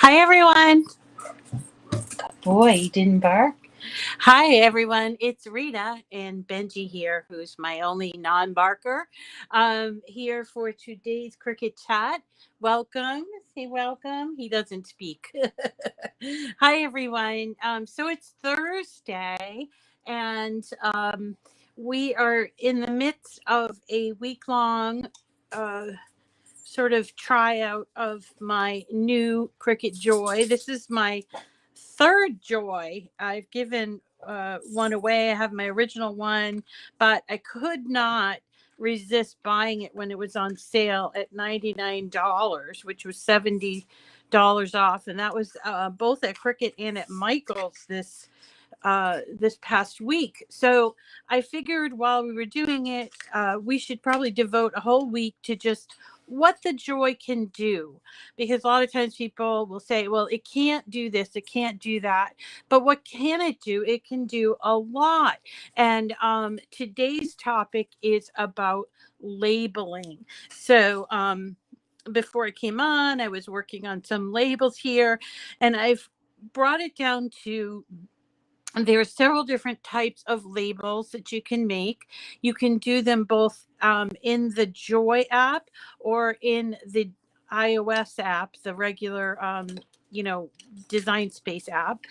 Hi, everyone. Boy, he didn't bark. Hi, everyone. It's Rita and Benji here, who's my only non-barker, here for today's Cricut Chat. Welcome. Say welcome. He doesn't speak. Hi, everyone. So it's Thursday, and we are in the midst of a week-long sort of tryout of my new Cricut Joy. This is my third Joy. I've given one away. I have my original one, but I could not resist buying it when it was on sale at $99, which was $70 off, and that was both at Cricut and at Michael's this past week. So I figured while we were doing it, we should probably devote a whole week to just what the Joy can do, because a lot of times people will say, well, it can't do this, it can't do that, but what can it do? It can do a lot. And today's topic is about labeling. So before I came on, I was working on some labels here, and I've brought it down to there are several different types of labels that you can make. You can do them both in the Joy app or in the iOS app, the regular, Design Space app.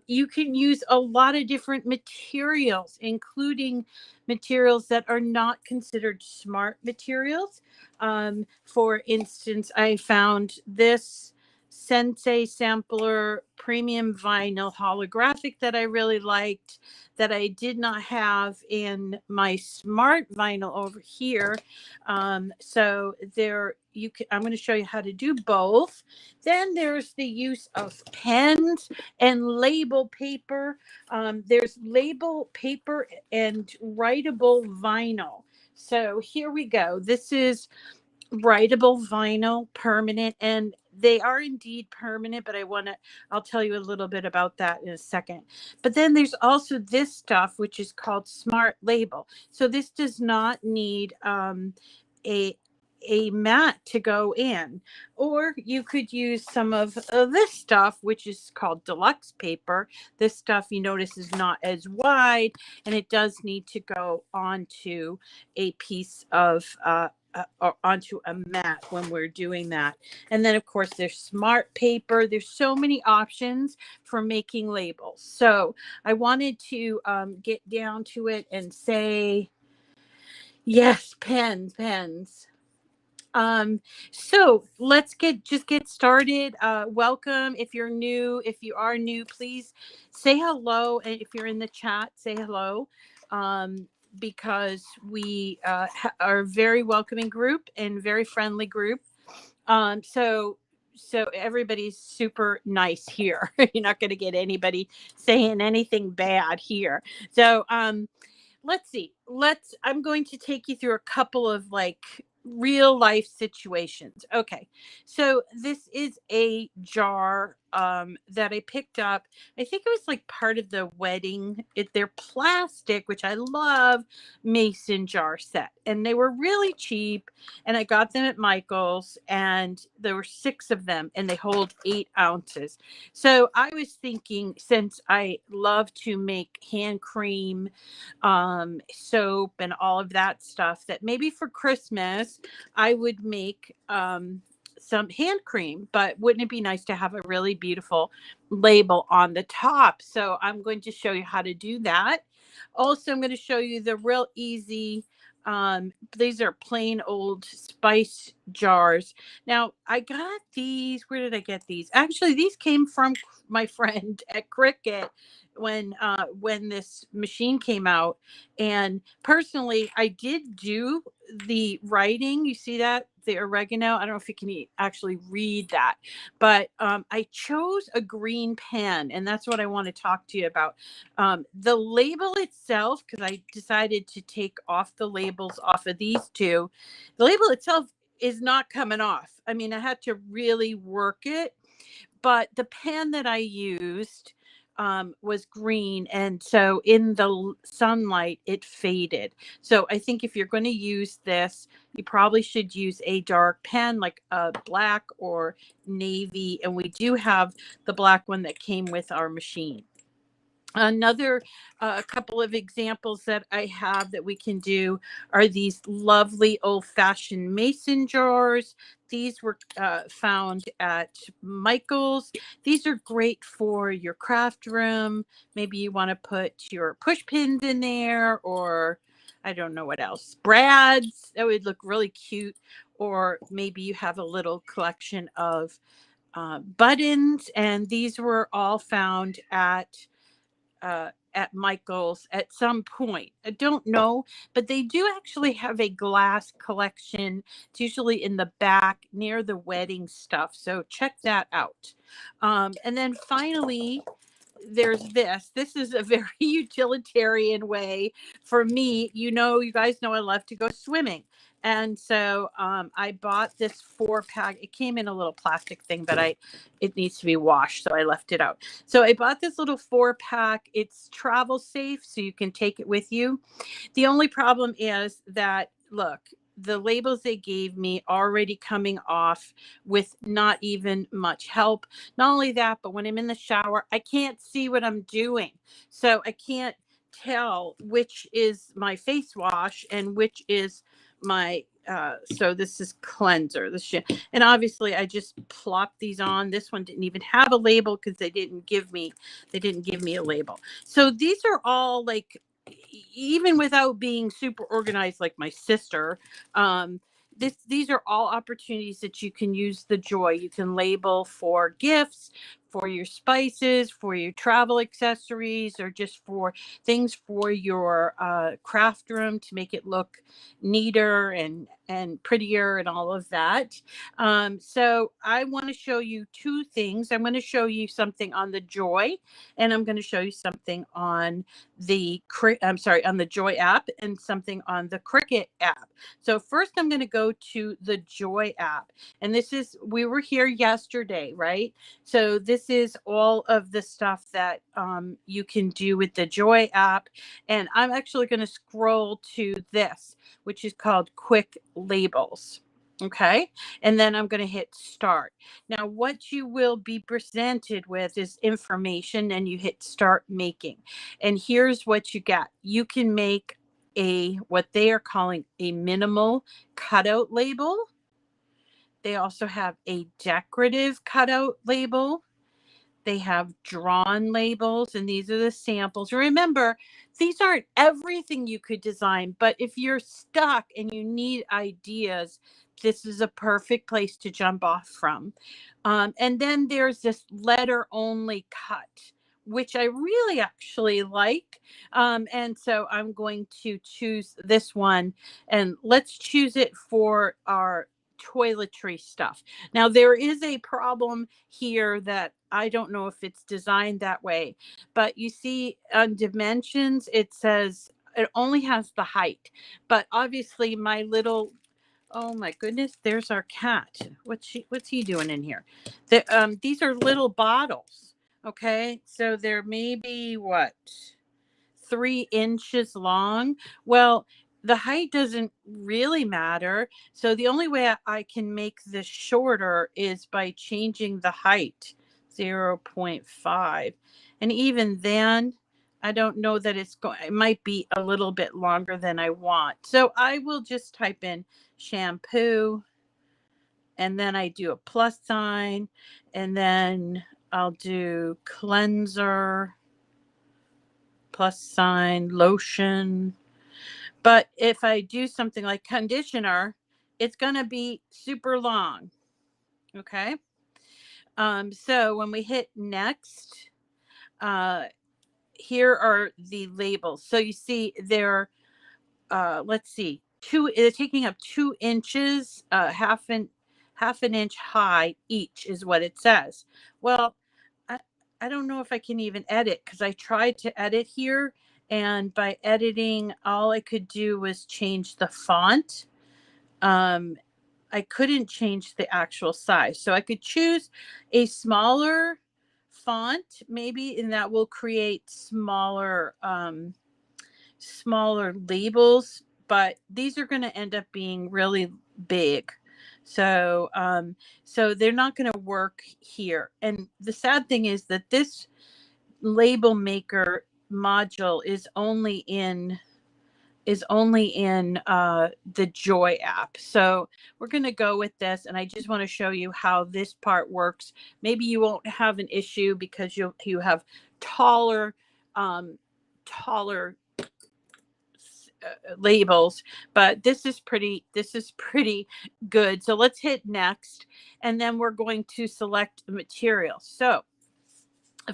You can use a lot of different materials, including materials that are not considered smart materials. For instance, I found this Sensei Sampler premium vinyl holographic that I really liked, that I did not have in my smart vinyl over here. So there you can, I'm going to show you how to do both. Then there's the use of pens and label paper. There's label paper and writable vinyl. So here we go. This is writable vinyl, permanent, and they are indeed permanent, but I'll tell you a little bit about that in a second. But then there's also this stuff which is called smart label. So this does not need a mat to go in, or you could use some of this stuff which is called deluxe paper. This stuff, you notice, is not as wide, and it does need to go onto a piece of or onto a mat when we're doing that. And then of course there's smart paper. There's so many options for making labels. So I wanted to get down to it and say, yes, pens. So let's get started. Welcome. If you're new, if you are new, please say hello. And if you're in the chat, say hello. Because we are a very welcoming group and very friendly group. So everybody's super nice here. You're not going to get anybody saying anything bad here. So let's see. I'm going to take you through a couple of like real life situations. Okay. So this is a jar that I picked up. I think it was like part of the wedding. They're plastic, which I love, mason jar set. And they were really cheap. And I got them at Michael's, and there were 6 of them, and they hold 8 ounces. So I was thinking, since I love to make hand cream, soap and all of that stuff, that maybe for Christmas I would make some hand cream. But wouldn't it be nice to have a really beautiful label on the top? So I'm going to show you how to do that. Also, I'm going to show you the real easy, these are plain old spice jars. Now I got these, where did I get these? Actually, these came from my friend at Cricut when this machine came out. And personally, I did do the writing. You see that, the oregano? I don't know if you can actually read that, but I chose a green pen, and that's what I want to talk to you about. The label itself, because I decided to take off the labels off of these two. The label itself is not coming off. I mean, I had to really work it, but the pen that I used was green, and so in the sunlight it faded. So I think if you're going to use this, you probably should use a dark pen like a black or navy. And we do have the black one that came with our machine. Another couple of examples that I have that we can do are these lovely old-fashioned mason jars. These were found at Michael's. These are great for your craft room. Maybe you want to put your push pins in there, or I don't know what else. Brads, that would look really cute. Or maybe you have a little collection of buttons, and these were all found at Michael's at some point. I don't know, but they do actually have a glass collection. It's usually in the back near the wedding stuff. So check that out. And then finally, there's this. This is a very utilitarian way for me. You guys know I love to go swimming. And so I bought this 4-pack. It came in a little plastic thing, but it needs to be washed, so I left it out. So I bought this little 4-pack. It's travel safe, so you can take it with you. The only problem is that, look, the labels they gave me already coming off with not even much help. Not only that, but when I'm in the shower, I can't see what I'm doing. So I can't tell which is my face wash and which is my so this is cleanser. And obviously I just plopped these on. This one didn't even have a label because they didn't give me a label. So these are all like, even without being super organized like my sister, these are all opportunities that you can use the Joy. You can label for gifts, for your spices, for your travel accessories, or just for things for your craft room to make it look neater and prettier and all of that. So I want to show you two things. I'm going to show you something on the Joy, and I'm going to show you something on on the Joy app, and something on the Cricut app. So first I'm going to go to the Joy app, and we were here yesterday, right? So this is all of the stuff that you can do with the Joy app. And I'm actually going to scroll to this, which is called Quick Labels. Okay. And then I'm going to hit start. Now, what you will be presented with is information, and you hit start making. And here's what you get. You can make what they are calling a minimal cutout label. They also have a decorative cutout label. They have drawn labels, and these are the samples. Remember, these aren't everything you could design, but if you're stuck and you need ideas, this is a perfect place to jump off from. And then there's this letter only cut, which I really actually like. And so I'm going to choose this one, and let's choose it for our toiletry stuff. Now, there is a problem here that I don't know if it's designed that way, but you see on dimensions, it says it only has the height, but obviously oh my goodness, there's our cat. What's he doing in here? These are little bottles. Okay. So they're maybe 3 inches long. Well, the height doesn't really matter. So the only way I can make this shorter is by changing the height 0.5. And even then, I don't know that it might be a little bit longer than I want. So I will just type in shampoo, and then I do a plus sign, and then I'll do cleanser, plus sign, lotion. But if I do something like conditioner, it's going to be super long. Okay. So when we hit next, here are the labels. So you see let's see, they're taking up 2 inches, half an inch high each is what it says. Well, I don't know if I can even edit, because I tried to edit here, and by editing, all I could do was change the font. I couldn't change the actual size. So I could choose a smaller font maybe, and that will create smaller labels. but these are going to end up being really big. So, so they're not going to work here. And the sad thing is that this label maker module is only in the Joy app. So we're going to go with this, and I just want to show you how this part works. Maybe you won't have an issue because you have taller taller labels, but this is pretty good. So let's hit next, and then we're going to select material. So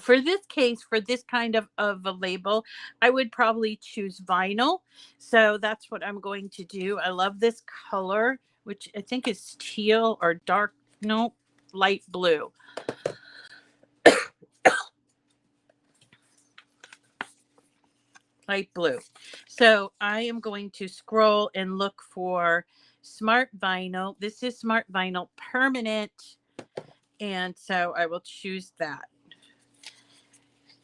for this case, for this kind of a label, I would probably choose vinyl. So that's what I'm going to do. I love this color, which I think is teal or dark, no, light blue. Light blue. So I am going to scroll and look for Smart Vinyl. This is Smart Vinyl Permanent. And so I will choose that.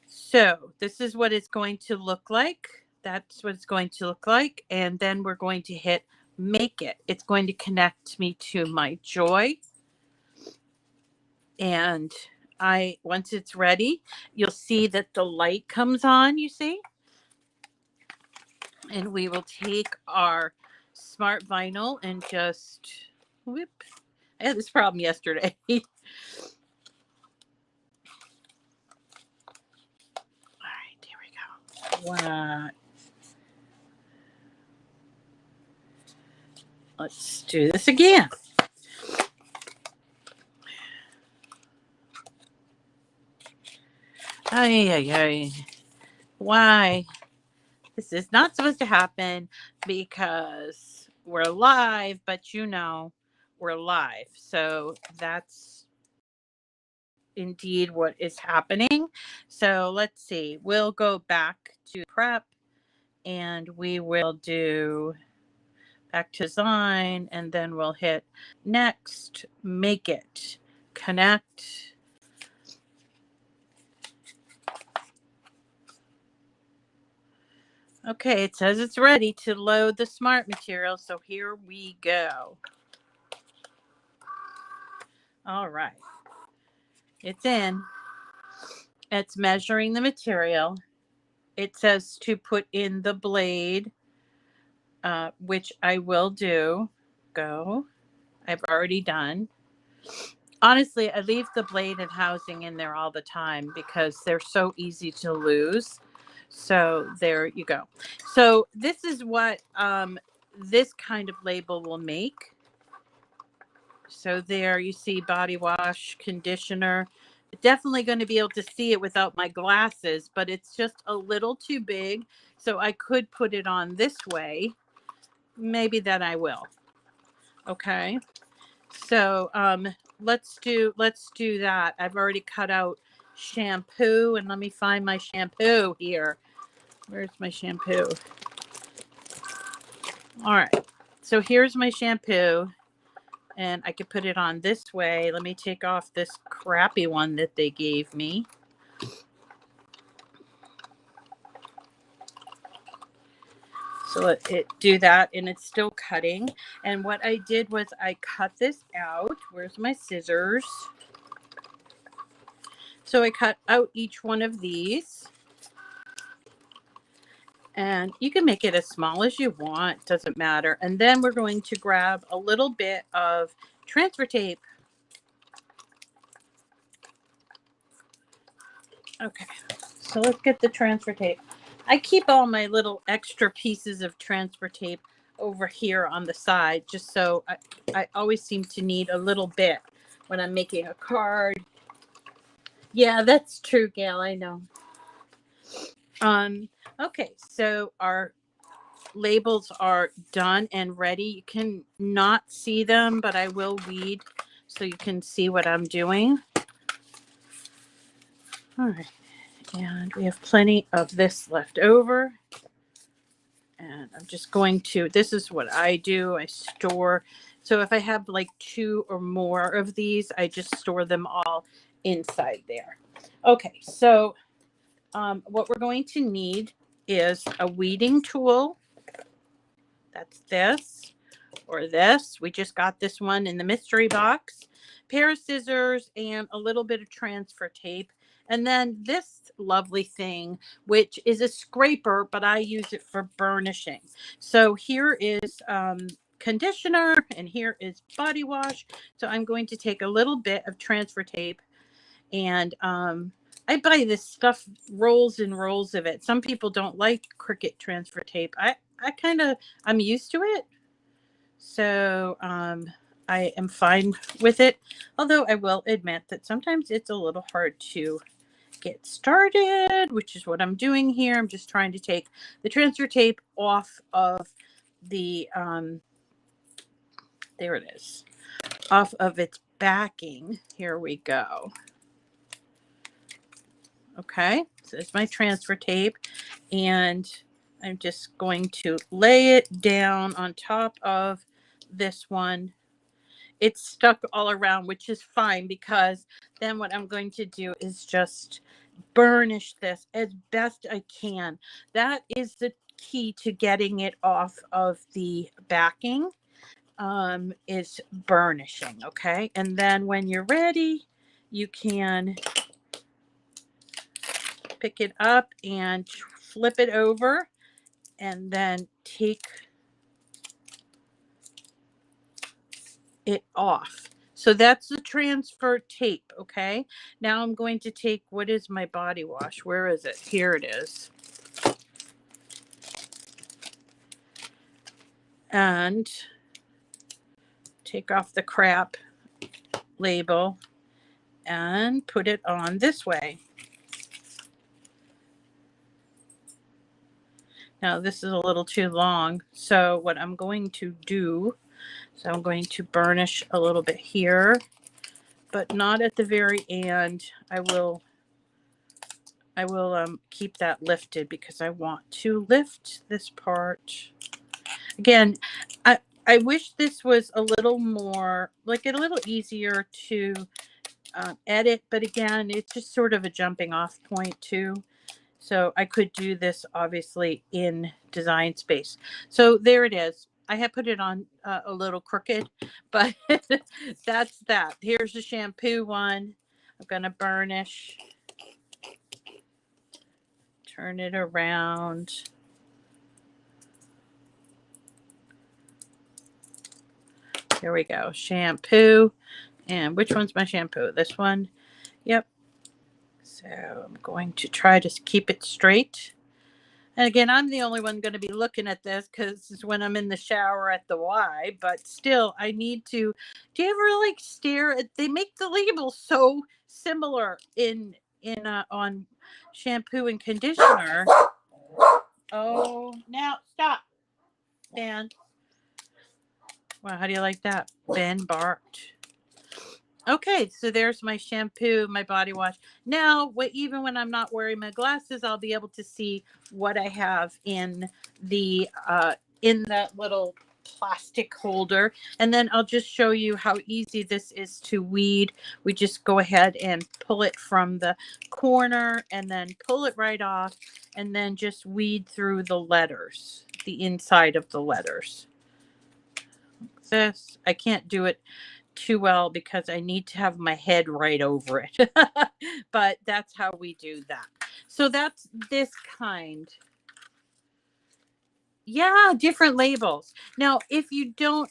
So this is what it's going to look like. That's what it's going to look like. And then we're going to hit make it. It's going to connect me to my Joy. And once it's ready, you'll see that the light comes on, you see? And we will take our Smart Vinyl and just whoop. I had this problem yesterday. All right, here we go. Wow. Let's do this again. Ay. Why? This is not supposed to happen because we're live, but you know we're live. So that's indeed what is happening. So let's see. We'll go back to prep and we will do back to design, and then we'll hit next, make it, connect. Okay, it says it's ready to load the smart material. So here we go. All right. It's in. It's measuring the material. It says to put in the blade, which I will do. Go. I've already done. Honestly, I leave the blade and housing in there all the time because they're so easy to lose. So there you go. So this is what this kind of label will make. So there you see body wash, conditioner. Definitely going to be able to see it without my glasses, but it's just a little too big. So I could put it on this way. Maybe that I will. Okay. So let's do that. I've already cut out shampoo, and let me find my shampoo here. Where's my shampoo? All right. So here's my shampoo, and I could put it on this way. Let me take off this crappy one that they gave me. So let it do that, and it's still cutting. And what I did was I cut this out. Where's my scissors? So I cut out each one of these. And you can make it as small as you want. Doesn't matter. And then we're going to grab a little bit of transfer tape. Okay. So let's get the transfer tape. I keep all my little extra pieces of transfer tape over here on the side, just so I always seem to need a little bit when I'm making a card. Yeah, that's true, Gail. I know. Okay, so our labels are done and ready. You can not see them, but I will read so you can see what I'm doing. All right. And we have plenty of this left over. And I'm just going to, this is what I do. I store. So if I have like 2 or more of these, I just store them all inside there. Okay. So what we're going to need is a weeding tool. That's this or this. We just got this one in the mystery box. Pair of scissors and a little bit of transfer tape. And then this lovely thing, which is a scraper, but I use it for burnishing. So here is conditioner and here is body wash. So I'm going to take a little bit of transfer tape, and I buy this stuff, rolls and rolls of it. Some people don't like Cricut transfer tape. I'm used to it. So I am fine with it. Although I will admit that sometimes it's a little hard to get started, which is what I'm doing here. I'm just trying to take the transfer tape off of the, there it is, off of its backing. Here we go. Okay, so it's my transfer tape, and I'm just going to lay it down on top of this one. It's stuck all around, which is fine, because then what I'm going to do is just burnish this as best I can. That is the key to getting it off of the backing, is burnishing. Okay, and then when you're ready, you can pick it up and flip it over, and then take it off. So that's the transfer tape. Okay, now I'm going to take, what is my body wash? Where is it? Here it is. And take off the crap label and put it on this way. Now this is a little too long, so what I'm going to do, so I'm going to burnish a little bit here, but not at the very end. I will keep that lifted because I want to lift this part. Again, I wish this was a little more, like, a little easier to edit, but again, it's just sort of a jumping off point too. So I could do this obviously in Design Space. So there it is. I have put it on a little crooked, but that's that. Here's the shampoo one. I'm going to burnish. Turn it around. Here we go. Shampoo. And which one's my shampoo? This one? Yep. So I'm going to try to keep it straight. And again, I'm the only one going to be looking at this because it's when I'm in the shower at the Y. But still, I need to. Do you ever like stare at? They make the labels so similar in on shampoo and conditioner. Oh, now stop, Ben. Well, how do you like that? Ben barked. Okay, so there's my shampoo, my body wash. Now, even when I'm not wearing my glasses, I'll be able to see what I have in that little plastic holder. And then I'll just show you how easy this is to weed. We just go ahead and pull it from the corner and then pull it right off, and then just weed through the letters, the inside of the letters. This, I can't do it too well because I need to have my head right over it. But that's how we do that. So that's this kind. Yeah, different labels. Now, if you don't,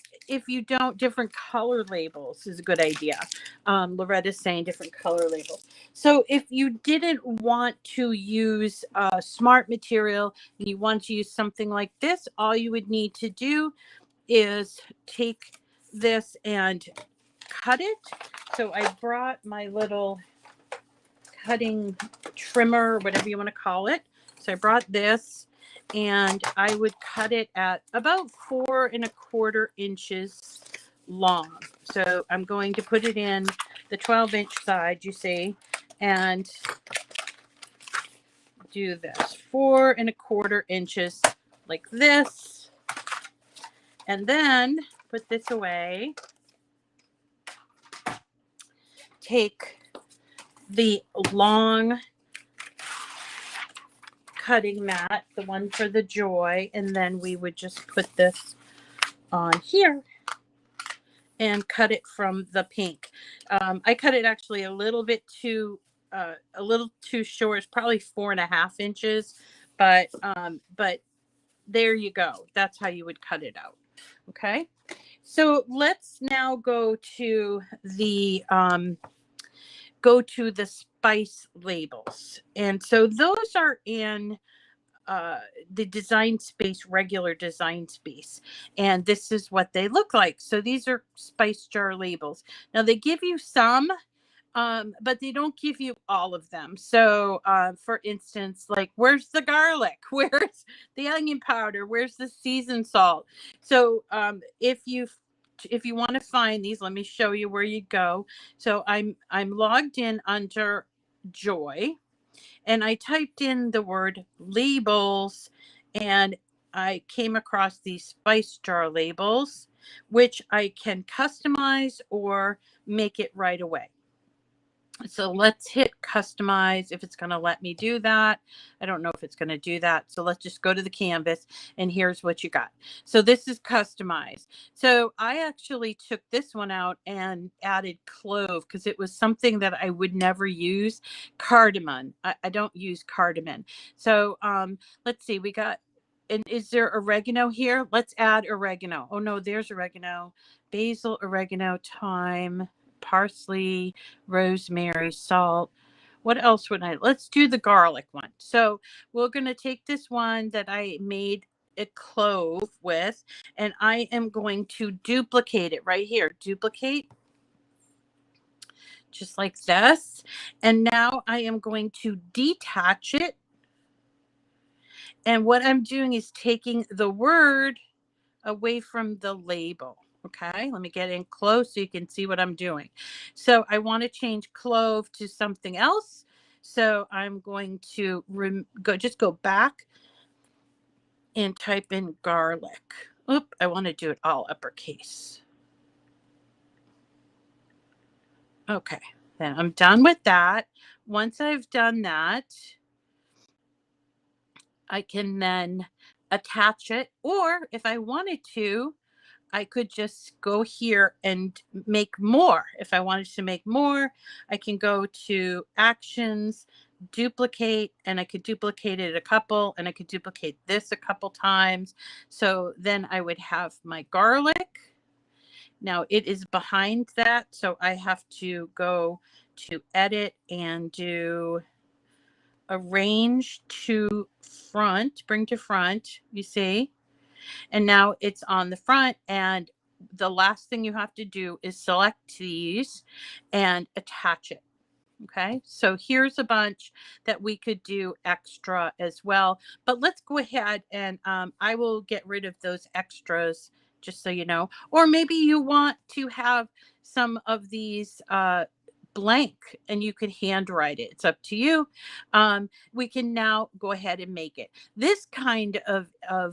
different color labels is a good idea. Loretta's saying different color labels. So if you didn't want to use smart material and you want to use something like this, all you would need to do is take this and cut it. So I brought my little cutting trimmer, whatever you want to call it. So I brought this, and I would cut it at about 4 1/4 inches long. So I'm going to put it in the 12-inch side, you see, and do this 4 1/4 inches like this, and then put this away. Take the long cutting mat, the one for the Joy, and then we would just put this on here and cut it from the pink. I cut it actually a little too short. It's probably 4.5 inches, but there you go. That's how you would cut it out. Okay. So let's now go to the spice labels. And so those are in the design space, regular design space. And this is what they look like. So these are spice jar labels. Now they give you some, but they don't give you all of them. So for instance, like, where's the garlic? Where's the onion powder? Where's the seasoned salt? So if you want to find these, let me show you where you go. So I'm logged in under Joy, and I typed in the word labels, and I came across these spice jar labels, which I can customize or make it right away. So let's hit customize if it's going to let me do that. I don't know if it's going to do that. So let's just go to the canvas, and here's what you got. So this is customized. So I actually took this one out and added clove because it was something that I would never use. Cardamom. I don't use cardamom. So let's see. We got, and is there oregano here? Let's add oregano. Oh no, there's oregano. Basil, oregano, thyme, parsley, rosemary, salt. What else would let's do the garlic one. So we're going to take this one that I made a clove with, and I am going to duplicate it right here. Duplicate, just like this. And now I am going to detach it. And what I'm doing is taking the word away from the label. Okay, let me get in close so you can see what I'm doing. So I want to change clove to something else. So I'm going to go back and type in garlic. Oop, I want to do it all uppercase. Okay, then I'm done with that. Once I've done that, I can then attach it, or if I wanted to, I could just go here and make more. If I wanted to make more, I can go to actions, duplicate, and I could duplicate it a couple, and I could duplicate this a couple times. So then I would have my garlic. Now it is behind that, so I have to go to edit and do arrange to front, bring to front, you see? And now it's on the front, and the last thing you have to do is select these and attach it. Okay, so here's a bunch that we could do extra as well. But let's go ahead and I will get rid of those extras, just so you know. Or maybe you want to have some of these blank and you could handwrite it. It's up to you. We can now go ahead and make it. This kind of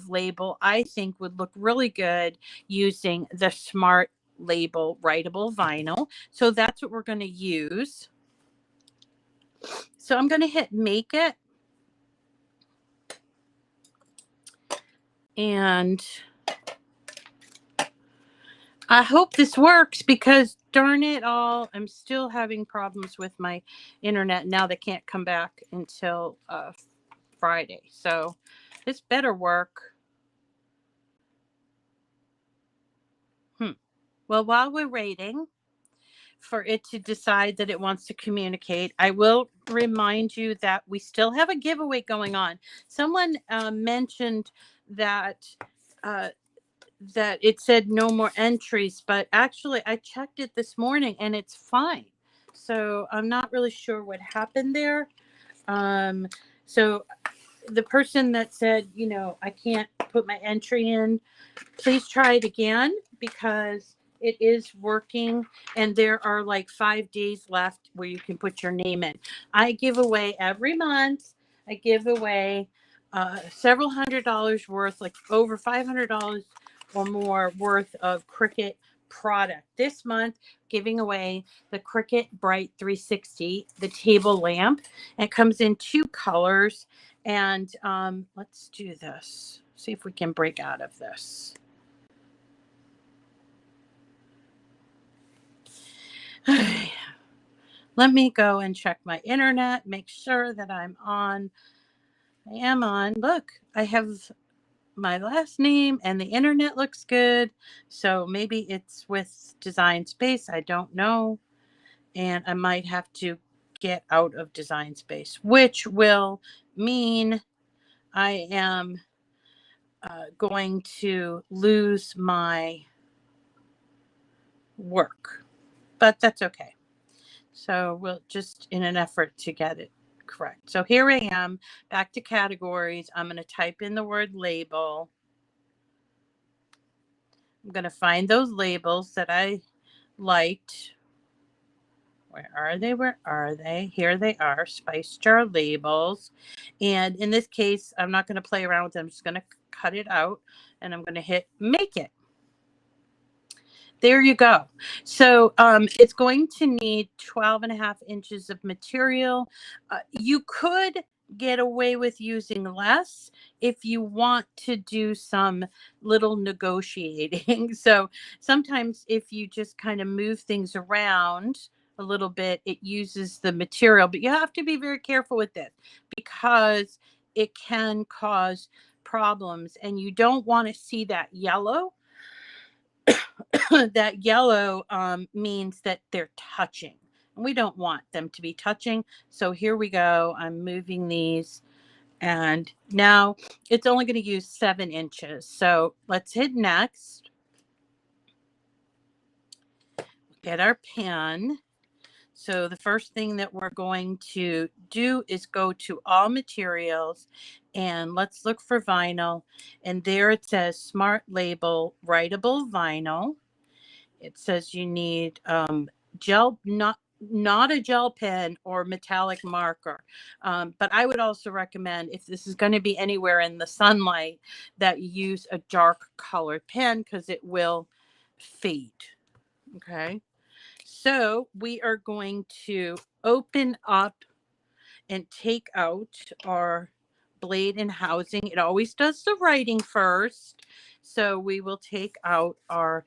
label, I think, would look really good using the Smart Label writable vinyl. So that's what we're going to use. So I'm going to hit make it. And I hope this works, because darn it all, I'm still having problems with my internet. Now they can't come back until Friday. So this better work. Well, while we're waiting for it to decide that it wants to communicate, I will remind you that we still have a giveaway going on. Someone mentioned that that it said no more entries, but actually I checked it this morning and it's fine. So I'm not really sure what happened there. So the person that said, you know, I can't put my entry in, please try it again, because it is working, and there are like 5 days left where you can put your name in. I give away every month. I give away several $100s worth, like over $500 or more worth of Cricut product. This month, giving away the Cricut Bright 360, the table lamp. It comes in 2 colors, And let's do this. See if we can break out of this. Let me go and check my internet, make sure that I'm on. I am on. Look, I have my last name and the internet looks good. So maybe it's with Design Space. I don't know. And I might have to get out of Design Space, which will mean I am going to lose my work. But that's okay. So we'll just in an effort to get it correct. So here I am, back to categories. I'm going to type in the word label. I'm going to find those labels that I liked. Where are they? Where are they? Here they are, Spice Jar labels. And in this case, I'm not going to play around with them. I'm just going to cut it out and I'm going to hit make it. There you go. So it's going to need 12.5 inches of material. You could get away with using less if you want to do some little negotiating. So sometimes if you just kind of move things around a little bit, it uses the material. But you have to be very careful with this because it can cause problems. And you don't want to see that yellow. That yellow means that they're touching. We don't want them to be touching. So here we go. I'm moving these. And now it's only going to use 7 inches. So let's hit next. Get our pen. So the first thing that we're going to do is go to all materials and let's look for vinyl. And there it says Smart Label Writable Vinyl. It says you need gel, not a gel pen or metallic marker. But I would also recommend if this is going to be anywhere in the sunlight that you use a dark colored pen because it will fade. Okay. So we are going to open up and take out our blade and housing. It always does the writing first. So we will take out our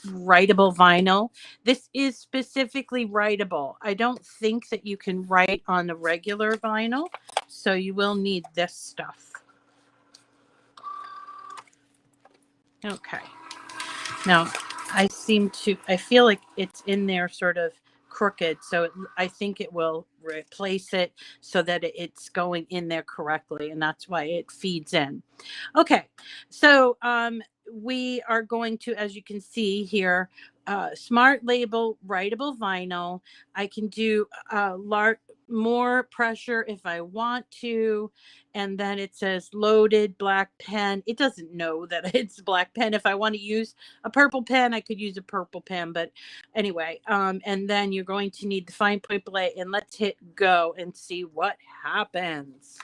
writable vinyl. This is specifically writable. I don't think that you can write on the regular vinyl, so you will need this stuff. Okay. Now, I feel like it's in there sort of crooked, so I think it will replace it so that it's going in there correctly, and that's why it feeds in. Okay, so we are going to, as you can see here, Smart Label Writable Vinyl. I can do more pressure if I want to. And then it says loaded black pen. It doesn't know that it's black pen. If I want to use a purple pen, I could use a purple pen. But anyway, and then you're going to need the fine point blade. And let's hit go and see what happens.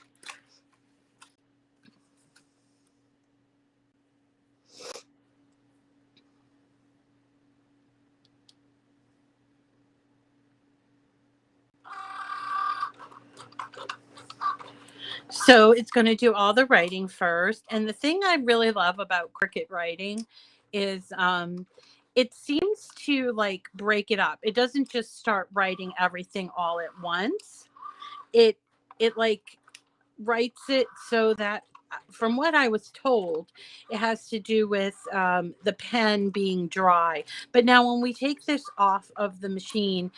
So it's going to do all the writing first. And the thing I really love about Cricut writing is it seems to like break it up. It doesn't just start writing everything all at once. It like writes it so that from what I was told, it has to do with the pen being dry. But now when we take this off of the machine,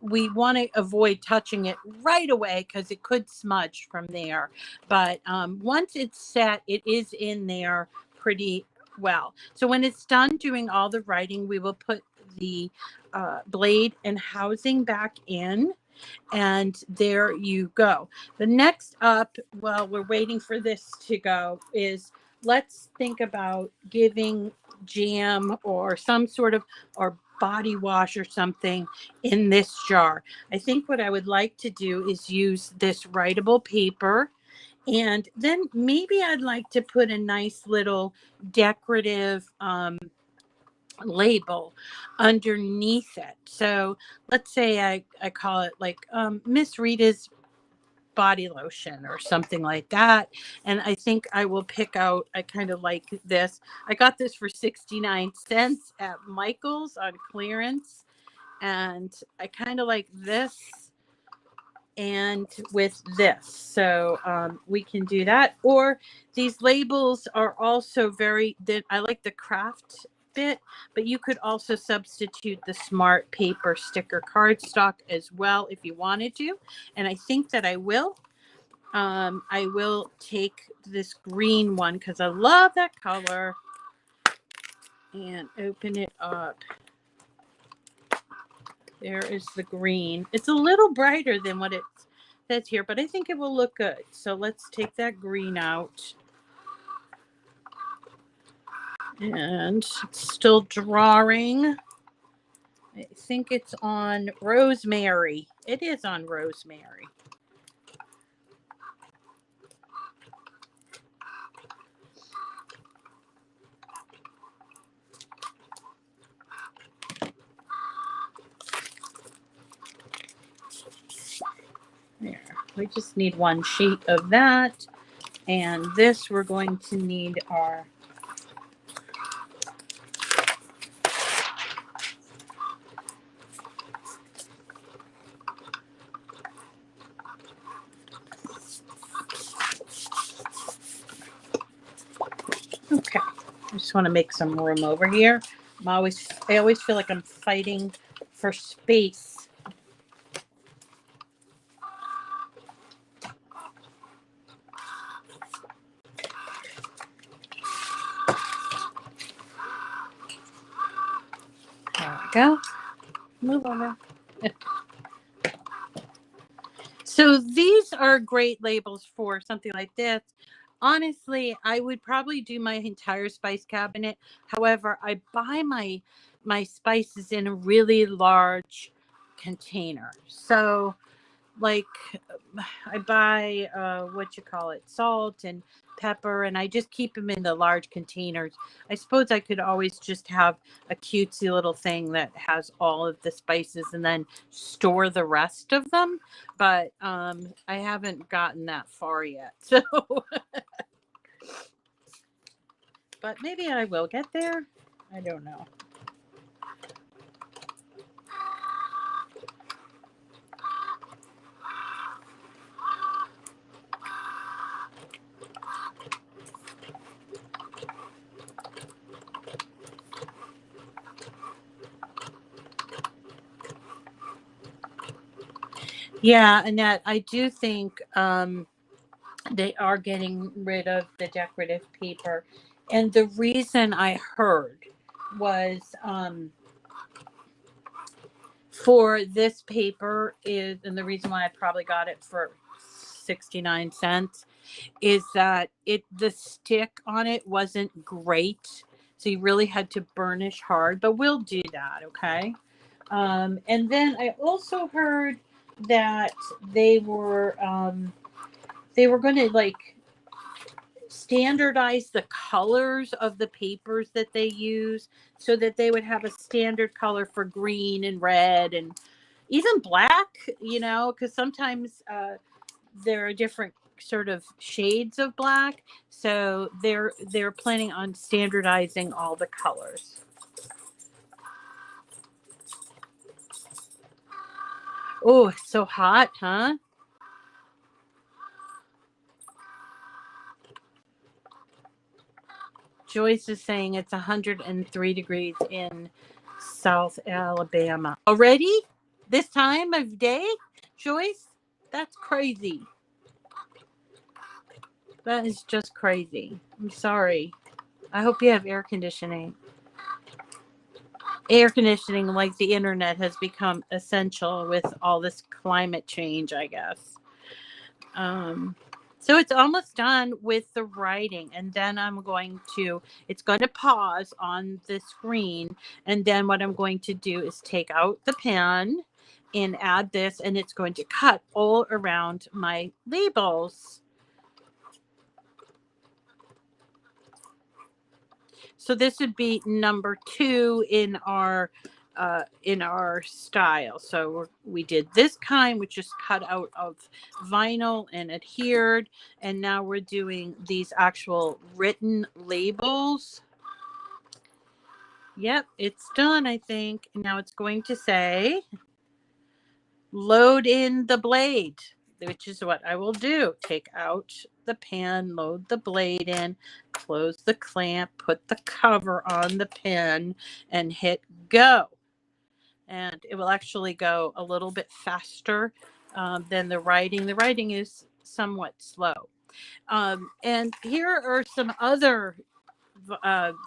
we want to avoid touching it right away because it could smudge from there. But once it's set, it is in there pretty well. So when it's done doing all the writing, we will put the blade and housing back in. And there you go. The next up, while we're waiting for this to go, is let's think about giving jam or some sort of, or body wash or something in this jar. I think what I would like to do is use this writable paper. And then maybe I'd like to put a nice little decorative label underneath it. So let's say I call it like Miss Rita's body lotion or something like that. And I think I will pick out, I kind of like this. I got this for 69 cents at Michael's on clearance. And I kind of like this and with this. So we can do that. Or these labels are also very, I like the craft bit, but you could also substitute the smart paper sticker cardstock as well if you wanted to. And I think that I will. I will take this green one because I love that color and open it up. There is the green. It's a little brighter than what it says here, but I think it will look good. So let's take that green out. And it's still drawing. I think it's on rosemary. It is on rosemary. There. We just need one sheet of that. And this we're going to need our okay. I just want to make some room over here. I always feel like I'm fighting for space. There we go. Move over. So these are great labels for something like this. Honestly, I would probably do my entire spice cabinet. However, I buy my spices in a really large container. So like I buy salt and pepper, and I just keep them in the large containers. I suppose I could always just have a cutesy little thing that has all of the spices and then store the rest of them, but I haven't gotten that far yet. So but maybe I will get there. I don't know. Yeah, Annette, I do think they are getting rid of the decorative paper. And the reason I heard was for this paper is, and the reason why I probably got it for 69 cents is that the stick on it wasn't great. So you really had to burnish hard, but we'll do that, okay? And then I also heard that they were going to like standardize the colors of the papers that they use so that they would have a standard color for green and red and even black, because sometimes there are different sort of shades of black. So they're planning on standardizing all the colors. Oh, it's so hot, huh? Joyce is saying it's 103 degrees in South Alabama. Already? This time of day? Joyce? That's crazy. That is just crazy. I'm sorry. I hope you have air conditioning. Air conditioning, like the internet, has become essential with all this climate change, I guess. So it's almost done with the writing, and then it's going to pause on the screen, and then what I'm going to do is take out the pen and add this, and it's going to cut all around my labels. So this would be number 2 in our in our style. So we did this kind, which is cut out of vinyl and adhered. And now we're doing these actual written labels. Yep, it's done, I think. Now it's going to say, load in the blade, which is what I will do. Take out the pen, load the blade in, close the clamp, put the cover on the pen, and hit go. And it will actually go a little bit faster than the writing. The writing is somewhat slow. And here are some other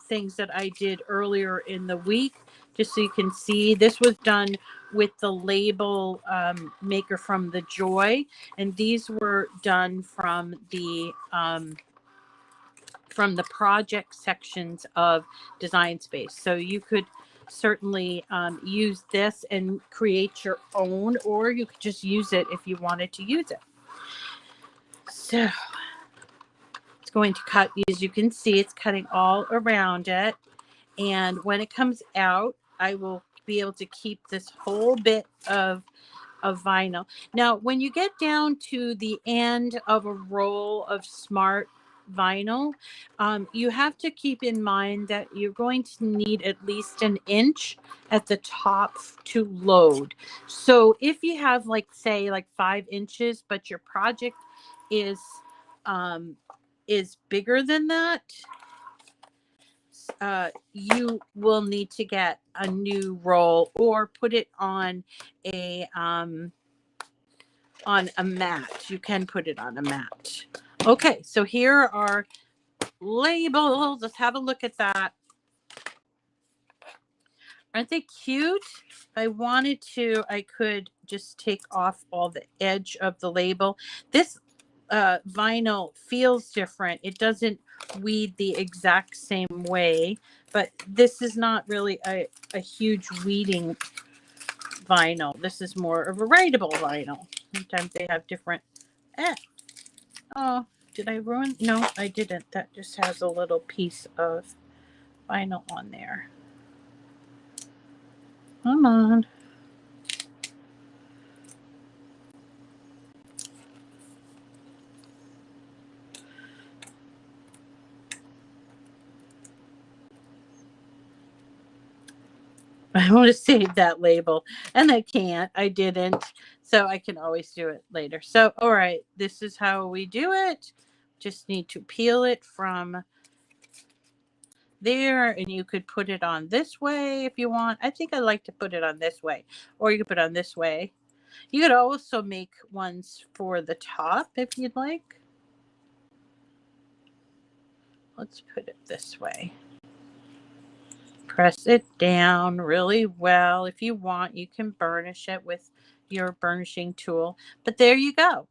things that I did earlier in the week, just so you can see. This was done with the label maker from the Joy, and these were done from the project sections of Design Space. So you could certainly use this and create your own, or you could just use it if you wanted to use it. So it's going to cut, as you can see, it's cutting all around it. And when it comes out, I will be able to keep this whole bit of vinyl. Now, when you get down to the end of a roll of smart vinyl, you have to keep in mind that you're going to need at least an inch at the top to load. So if you have, like, say, like 5 inches, but your project is bigger than that, you will need to get a new roll or put it on a mat. You can put it on a mat. Okay, so here are labels. Let's have a look at that. Aren't they cute? If I wanted to, I could just take off all the edge of the label. This vinyl feels different. It doesn't weed the exact same way, but this is not really a huge weeding vinyl. This is more of a writable vinyl. Sometimes they have different. Oh, did I ruin? No, I didn't. That just has a little piece of vinyl on there. Come on. I want to save that label, and I can't. I didn't. So I can always do it later. So, all right, this is how we do it. Just need to peel it from there, and you could put it on this way if you want. I think I like to put it on this way, or you could put it on this way. You could also make ones for the top if you'd like. Let's put it this way. Press it down really well. If you want, you can burnish it with your burnishing tool. But there you go.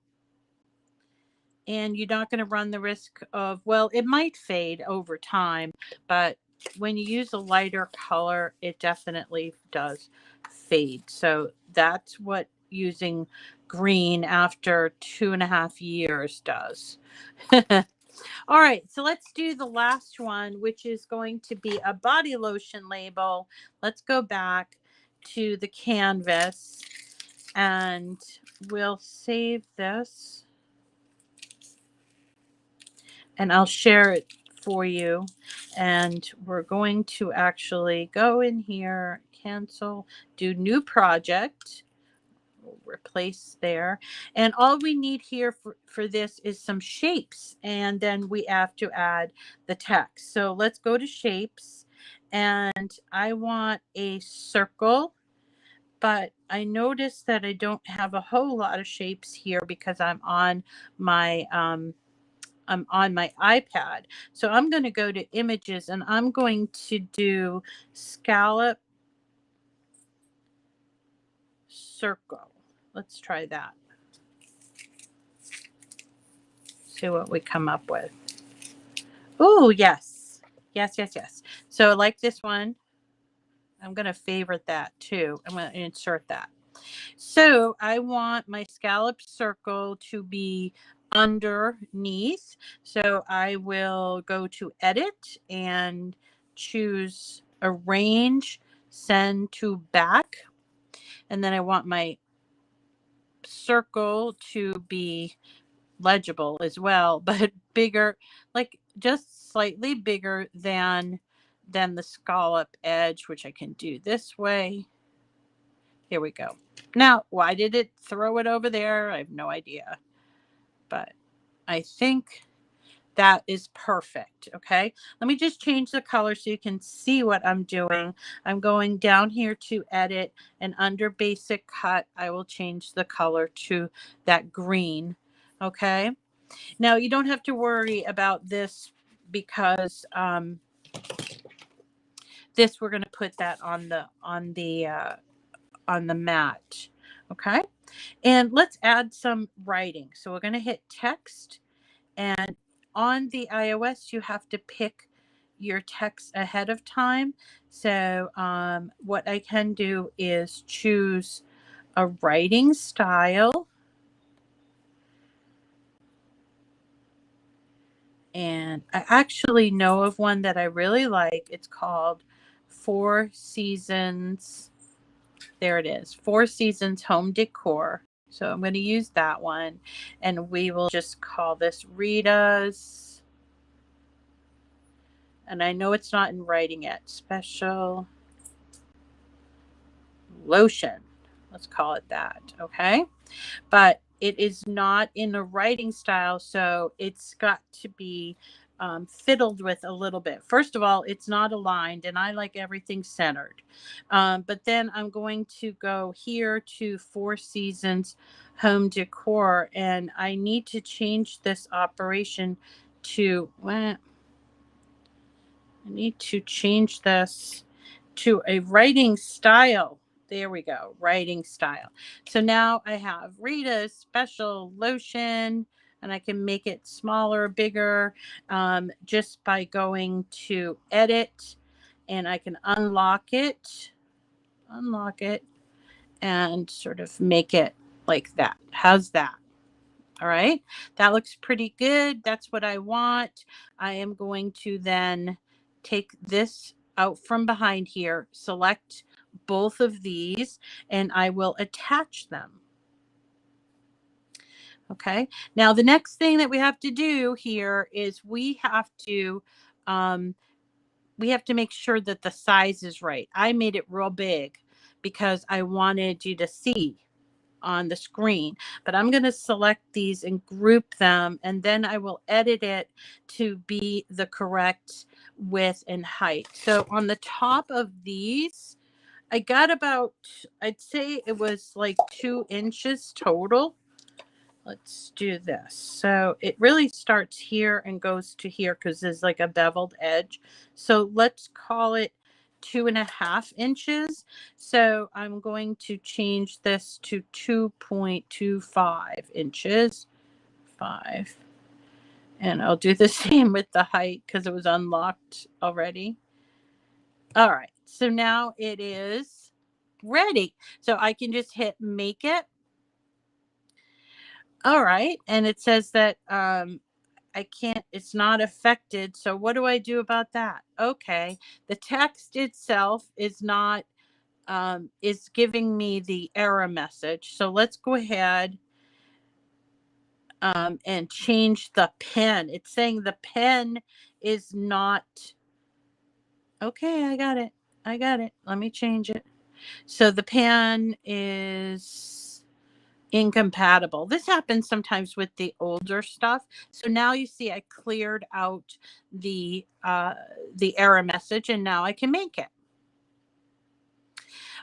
And you're not going to run the risk of, well, it might fade over time, but when you use a lighter color, it definitely does fade. So that's what using green after 2.5 years does. All right, so let's do the last one, which is going to be a body lotion label. Let's go back to the canvas and we'll save this. And I'll share it for you. And we're going to actually go in here, cancel, do new project. We'll replace there. And all we need here for this is some shapes. And then we have to add the text. So let's go to shapes. And I want a circle. But I noticed that I don't have a whole lot of shapes here because I'm on my iPad. So I'm going to go to images and I'm going to do scallop circle. Let's try that. See what we come up with. Oh, yes. Yes, yes, yes. So I like this one. I'm going to favorite that too. I'm going to insert that. So I want my scallop circle to be underneath. So I will go to edit and choose arrange send to back. And then I want my circle to be legible as well, but bigger, like just slightly bigger than the scallop edge, which I can do this way. Here we go. Now, why did it throw it over there? I have no idea, but I think that is perfect. Okay, let me just change the color so you can see what I'm doing. I'm going down here to edit, and under basic cut I will change the color to that green. Okay, now you don't have to worry about this because this, we're going to put that on the mat. Okay, and let's add some writing. So we're going to hit text, and on the iOS you have to pick your text ahead of time. So what I can do is choose a writing style, and I actually know of one that I really like. It's called Four Seasons. There it is, Four Seasons Home Decor. So I'm going to use that one, and we will just call this Rita's. And I know it's not in writing yet. Special lotion. Let's call it that. Okay. But it is not in a writing style, so it's got to be fiddled with a little bit. First of all, it's not aligned, and I like everything centered. But then I'm going to go here to Four Seasons Home Decor, and I need to change this operation to, well, I need to change this to a writing style. There we go, writing style. So now I have Rita's special lotion, and I can make it smaller, bigger, just by going to edit, and I can unlock it, and sort of make it like that. How's that? All right, that looks pretty good. That's what I want. I am going to then take this out from behind here, select both of these, and I will attach them. Okay, now the next thing that we have to do here is we have to make sure that the size is right. I made it real big because I wanted you to see on the screen, but I'm going to select these and group them, and then I will edit it to be the correct width and height. So on the top of these, I got about, I'd say it was like 2 inches total. Let's do this. So it really starts here and goes to here because there's like a beveled edge. So let's call it 2.5 inches. So I'm going to change this to 2.25 inches. 5. And I'll do the same with the height because it was unlocked already. All right. So now it is ready. So I can just hit make it. All right. And it says that I can't, it's not affected. So what do I do about that? Okay. The text itself is not, is giving me the error message. So let's go ahead and change the pen. It's saying the pen is not, okay, I got it. Let me change it. So the pen is incompatible. This happens sometimes with the older stuff. So now you see I cleared out the error message, and now I can make it.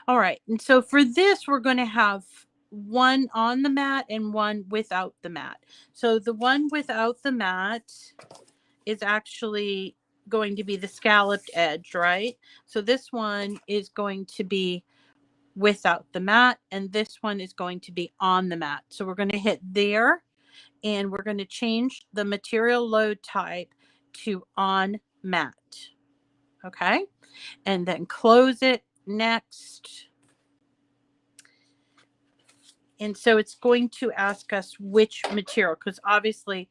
All right. And so for this, we're going to have one on the mat and one without the mat. So the one without the mat is actually going to be the scalloped edge, right? So this one is going to be without the mat, and this one is going to be on the mat. So we're going to hit there, and we're going to change the material load type to on mat. Okay, and then close it. Next. And so it's going to ask us which material, because obviously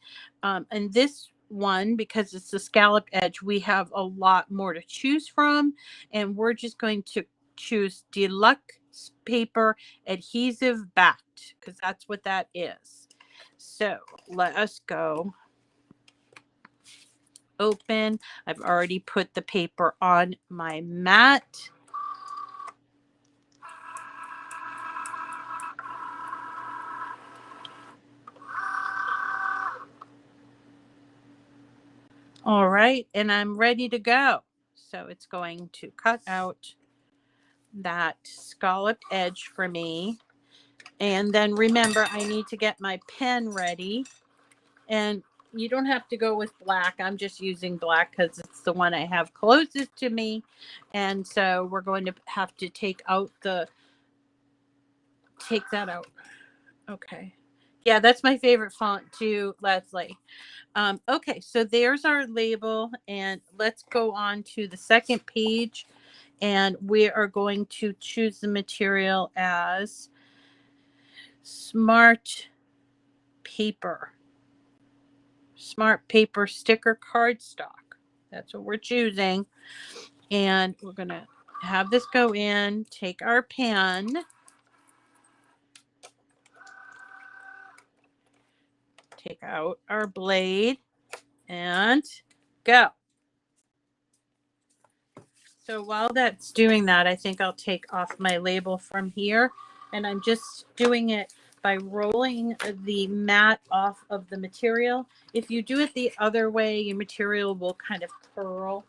in this one, because it's the scalloped edge, we have a lot more to choose from, and we're just going to choose deluxe paper adhesive backed, because that's what that is. So let us go open. I've already put the paper on my mat. All right, and I'm ready to go. So it's going to cut out that scalloped edge for me. And then remember, I need to get my pen ready. And you don't have to go with black. I'm just using black because it's the one I have closest to me. And so we're going to have to take that out. Okay. Yeah, that's my favorite font too, Leslie. Okay, so there's our label, and let's go on to the second page, and we are going to choose the material as Smart Paper sticker cardstock. That's what we're choosing, and we're going to have this go in, take our pen, take out our blade, and go. So while that's doing that, I think I'll take off my label from here, and I'm just doing it by rolling the mat off of the material. If you do it the other way, your material will kind of curl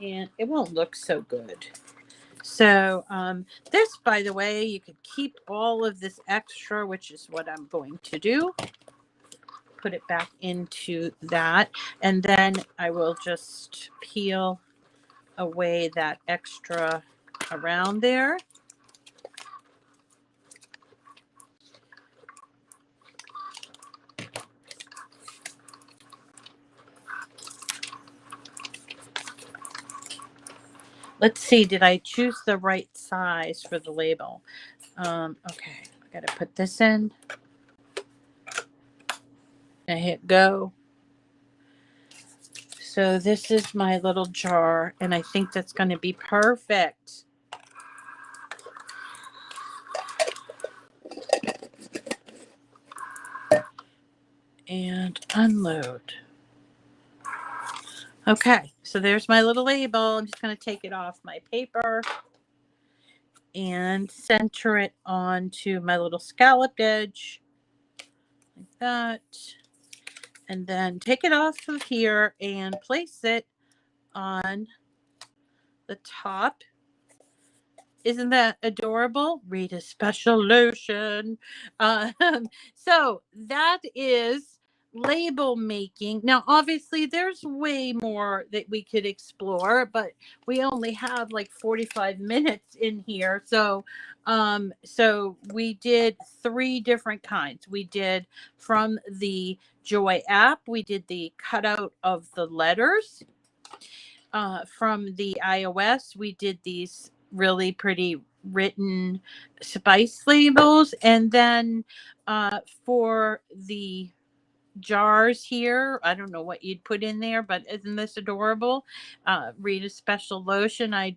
and it won't look so good. So this, by the way, you could keep all of this extra, which is what I'm going to do. Put it back into that, and then I will just peel away that extra around there. Let's see, did I choose the right size for the label? Okay, I gotta put this in. I hit go. So this is my little jar, and I think that's going to be perfect. And unload. Okay, so there's my little label. I'm just going to take it off my paper and center it onto my little scalloped edge, like that. And then take it off of here and place it on the top. Isn't that adorable? Rita's special lotion. So that is label making. Now, obviously, there's way more that we could explore, but we only have like 45 minutes in here. So we did 3 different kinds. We did from the Joy app. We did the cutout of the letters. From the iOS, we did these really pretty written spice labels. And then for the jars here, I don't know what you'd put in there, but isn't this adorable? Rita's special lotion. I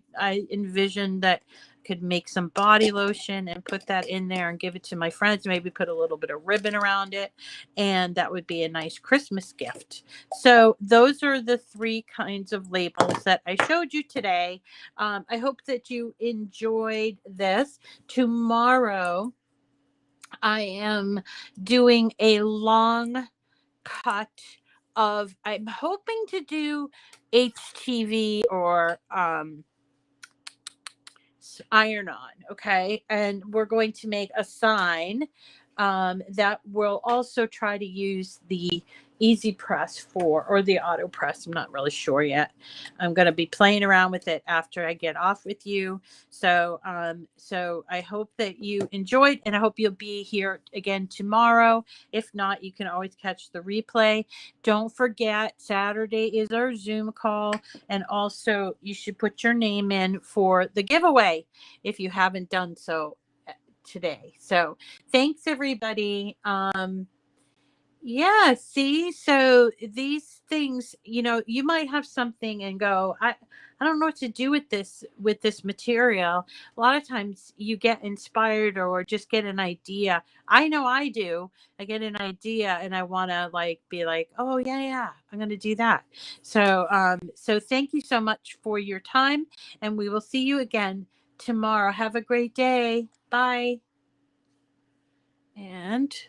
envisioned that could make some body lotion and put that in there and give it to my friends, maybe put a little bit of ribbon around it, and that would be a nice Christmas gift. So those are the 3 kinds of labels that I showed you today. I hope that you enjoyed this. Tomorrow I am doing a long cut of, I'm hoping to do HTV or iron on. Okay, and we're going to make a sign that will also try to use the easy press for, or the auto press. I'm not really sure yet. I'm going to be playing around with it after I get off with you. So so I hope that you enjoyed, and I hope you'll be here again tomorrow. If not, you can always catch the replay. Don't forget, Saturday is our Zoom call, and also you should put your name in for the giveaway if you haven't done so today. So thanks, everybody. Yeah, see, so these things, you know, you might have something and go, I don't know what to do with this material. A lot of times you get inspired or just get an idea. I know I do. I get an idea and I want to like be like, oh yeah, I'm going to do that. So thank you so much for your time, and we will see you again tomorrow. Have a great day. Bye. And